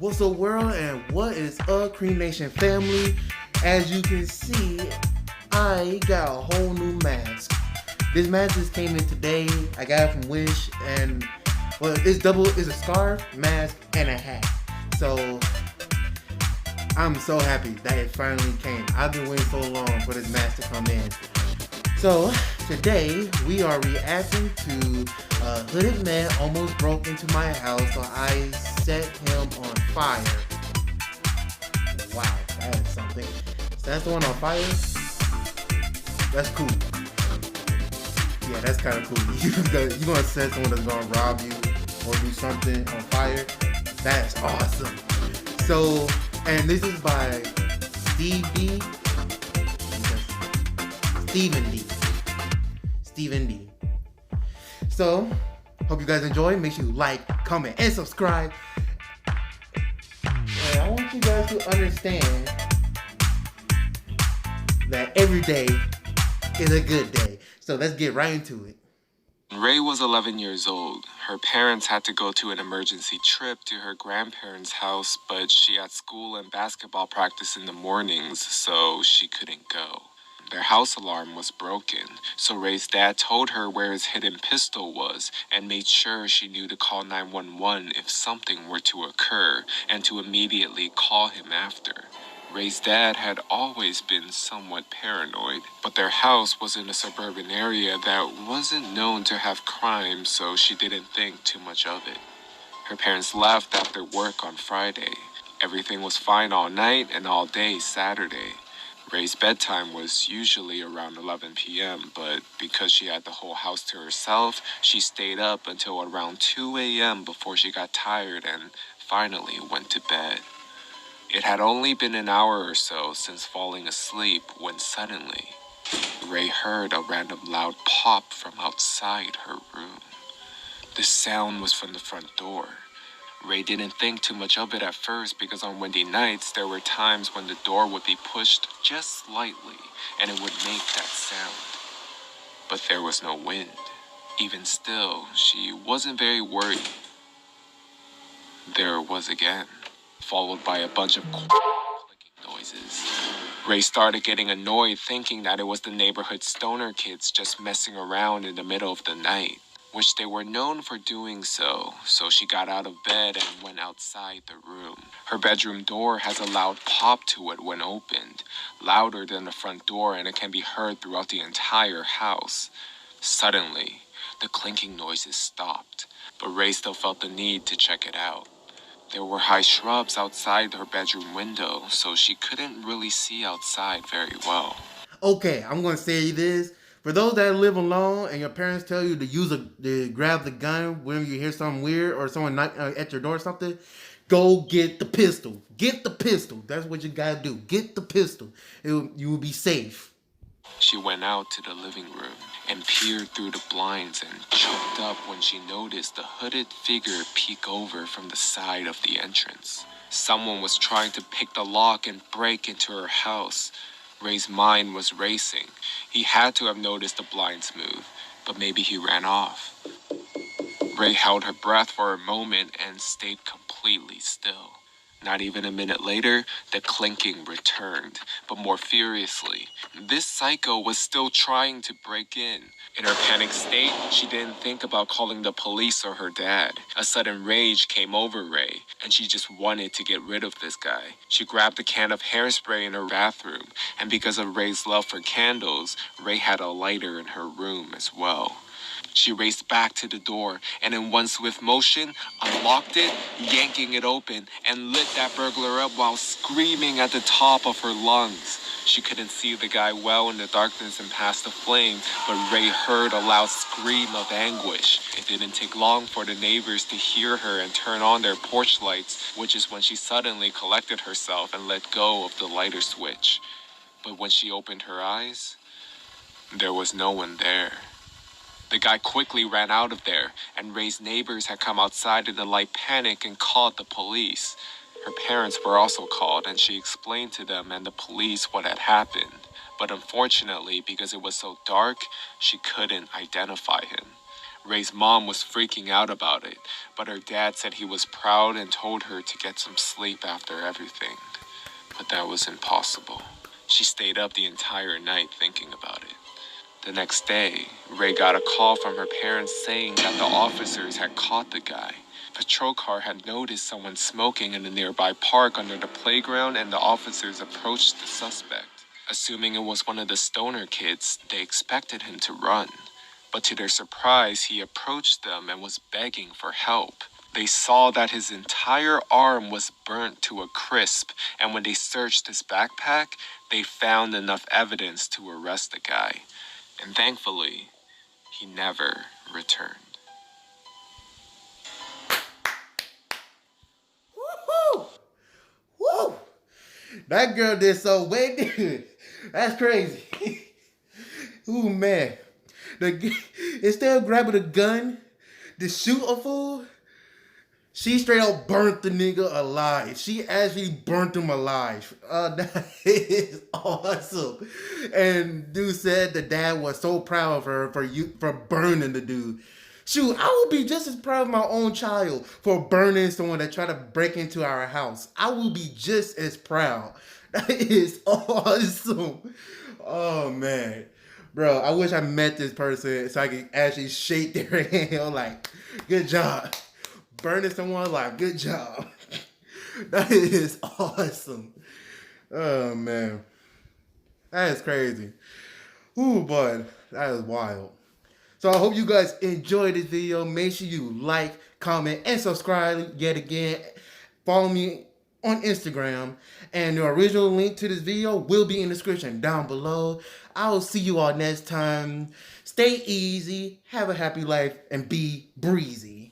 What's up, world, and what is up, Cream Nation family? As you can see, I got a whole new mask. This mask just came in today. I got it from Wish, and well, it's a scarf, mask, and a hat. So I'm so happy that it finally came. I've been waiting so long for this mask to come in. So today we are reacting to a hooded man almost broke into my house, so I set him on fire. Wow, that is something. So that's the one on fire. That's cool. Yeah, that's kind of cool. You're gonna set someone that's gonna rob you or do something on fire. That's awesome. So, and this is by Steve D. Stephen D. Stephen D. So, hope you guys enjoy. Make sure you like, comment, and subscribe. And I want you guys to understand that every day is a good day. So let's get right into it. Ray was 11 years old. Her parents had to go to an emergency trip to her grandparents' house, but she had school and basketball practice in the mornings, so she couldn't go. Their house alarm was broken, so Ray's dad told her where his hidden pistol was and made sure she knew to call 911 if something were to occur and to immediately call him after. Ray's dad had always been somewhat paranoid, but their house was in a suburban area that wasn't known to have crime, so she didn't think too much of it. Her parents left after work on Friday. Everything was fine all night and all day Saturday. Ray's bedtime was usually around 11 p.m., but because she had the whole house to herself, she stayed up until around 2 a.m. before she got tired and finally went to bed. It had only been an hour or so since falling asleep when suddenly, Ray heard a random loud pop from outside her room. The sound was from the front door. Ray didn't think too much of it at first because on windy nights there were times when the door would be pushed just slightly and it would make that sound. But there was no wind. Even still, she wasn't very worried. There it was again, followed by a bunch of clicking noises. Ray started getting annoyed thinking that it was the neighborhood stoner kids just messing around in the middle of the night, which they were known for doing so she got out of bed and went outside the room. Her bedroom door has a loud pop to it when opened, louder than the front door, and it can be heard throughout the entire house. Suddenly, the clinking noises stopped, but Ray still felt the need to check it out. There were high shrubs outside her bedroom window, so she couldn't really see outside very well. Okay, I'm gonna say this. For those that live alone and your parents tell you to grab the gun when you hear something weird or someone knock at your door or something, go get the pistol. Get the pistol. That's what you gotta do. Get the pistol. You will be safe. She went out to the living room and peered through the blinds and choked up when she noticed the hooded figure peek over from the side of the entrance. Someone was trying to pick the lock and break into her house. Ray's mind was racing. He had to have noticed the blinds move, but maybe he ran off. Ray held her breath for a moment and stayed completely still. Not even a minute later, the clinking returned, but more furiously. This psycho was still trying to break in. In her panicked state, she didn't think about calling the police or her dad. A sudden rage came over Ray, and she just wanted to get rid of this guy. She grabbed a can of hairspray in her bathroom, and because of Ray's love for candles, Ray had a lighter in her room as well. She raced back to the door and in one swift motion, unlocked it, yanking it open, and lit that burglar up while screaming at the top of her lungs. She couldn't see the guy well in the darkness and past the flame, but Ray heard a loud scream of anguish. It didn't take long for the neighbors to hear her and turn on their porch lights, which is when she suddenly collected herself and let go of the lighter switch. But when she opened her eyes, there was no one there. The guy quickly ran out of there, and Ray's neighbors had come outside in a light panic and called the police. Her parents were also called, and she explained to them and the police what had happened. But unfortunately, because it was so dark, she couldn't identify him. Ray's mom was freaking out about it, but her dad said he was proud and told her to get some sleep after everything. But that was impossible. She stayed up the entire night thinking about it. The next day, Ray got a call from her parents saying that the officers had caught the guy. A patrol car had noticed someone smoking in a nearby park under the playground, and the officers approached the suspect. Assuming it was one of the stoner kids, they expected him to run. But to their surprise, he approached them and was begging for help. They saw that his entire arm was burnt to a crisp, and when they searched his backpack, they found enough evidence to arrest the guy. And thankfully, he never returned. Woo-hoo! Woo! That girl did so way good. That's crazy. Ooh, man. Instead of grabbing a gun to shoot a fool, she straight up burnt the nigga alive. She actually burnt him alive. That is awesome. And dude said the dad was so proud of her for burning the dude. Shoot, I would be just as proud of my own child for burning someone that tried to break into our house. I will be just as proud. That is awesome. Oh, man. Bro, I wish I met this person so I could actually shake their hand like, good job. Burning someone alive, good job. That is awesome. Oh, man. That is crazy. Ooh, bud. That is wild. So I hope you guys enjoyed this video. Make sure you like, comment, and subscribe yet again. Follow me on Instagram. And the original link to this video will be in the description down below. I will see you all next time. Stay easy, have a happy life, and be breezy.